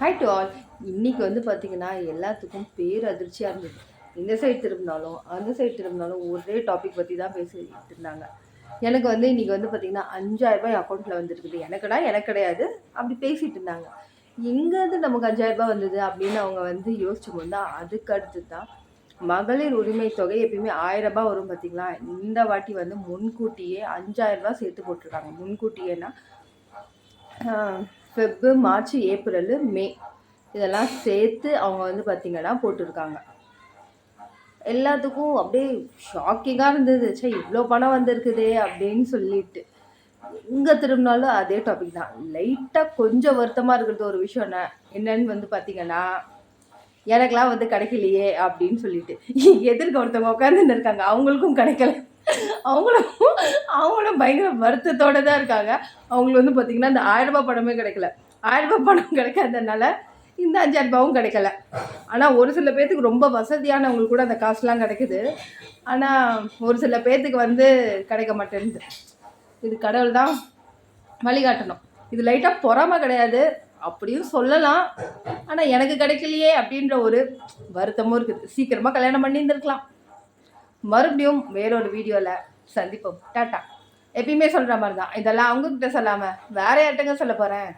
Hi to all. இன்னைக்கு வந்து பார்த்தீங்கன்னா எல்லாத்துக்கும் பேரதிர்ச்சியாக இருந்தது. இந்த சைடு திரும்பினாலும் அந்த சைடு திரும்பினாலும் ஒரே டாபிக் பற்றி தான் பேசிட்டு இருந்தாங்க. எனக்கு வந்து இன்னைக்கு வந்து பார்த்தீங்கன்னா 5000 அக்கௌண்ட்டில் வந்துருக்குது. எனக்குடா எனக்கு கிடையாது அப்படி பேசிட்டு இருந்தாங்க. எங்கேருந்து நமக்கு 5000 வந்தது அப்படின்னு அவங்க வந்து யோசிச்சும் தான் அதுக்கு அடுத்து தான் மகளிர் உரிமை தொகை எப்பயுமே 1000 வரும் பார்த்தீங்களா. இந்த வாட்டி வந்து முன்கூட்டியே 5000 சேர்த்து போட்டிருக்காங்க. முன்கூட்டியேன்னா ஃபெப்பு, மார்ச், ஏப்ரலு, மே இதெல்லாம் சேர்த்து அவங்க வந்து பார்த்திங்கன்னா போட்டிருக்காங்க. எல்லாத்துக்கும் அப்படியே ஷாக்கிங்காக இருந்தது. இவ்வளோ பணம் வந்திருக்குதே அப்படின்னு சொல்லிட்டு. இங்கே திரும்பினாலும் அதே டாபிக் தான். லைட்டாக கொஞ்சம் வருத்தமாக இருக்கிறது ஒரு விஷயம் என்னன்னு வந்து பார்த்திங்கன்னா, எனக்கெலாம் வந்து கிடைக்கலையே அப்படின்னு சொல்லிட்டு எதிர்க்க ஒருத்தவங்க உட்காந்துன்னு இருக்காங்க, அவங்களுக்கும் கிடைக்கல. அவங்களும் பயங்கர வருத்தத்தோடு தான் இருக்காங்க. அவங்களுக்கு வந்து பார்த்திங்கன்னா இந்த 1000 பணமே கிடைக்கல. 1000 பணம் கிடைக்காதனால இந்த 5000 கிடைக்கல. ஆனால் ஒரு சில பேர்த்துக்கு ரொம்ப வசதியானவங்களுக்கு கூட அந்த காசுலாம் கிடைக்குது. ஆனால் ஒரு சில பேர்த்துக்கு வந்து கிடைக்க மாட்டேங்குது. இது கடவுள் தான் வழிகாட்டணும். இது லைட்டாக பொறாமை கிடையாது அப்படியும் சொல்லலாம். ஆனால் எனக்கு கிடைக்கலையே அப்படின்ற ஒரு வருத்தமும் இருக்குது. சீக்கிரமாக கல்யாணம் பண்ணி இருந்திருக்கலாம். மறுபடியும் வேறொரு வீடியோவில் சந்திப்போம். டாட்டா. எப்பயுமே சொல்கிற மாதிரி தான். இதெல்லாம் அவங்கக்கிட்ட சொல்லாமல் வேற யார்கிட்டங்க சொல்ல போகிறேன்.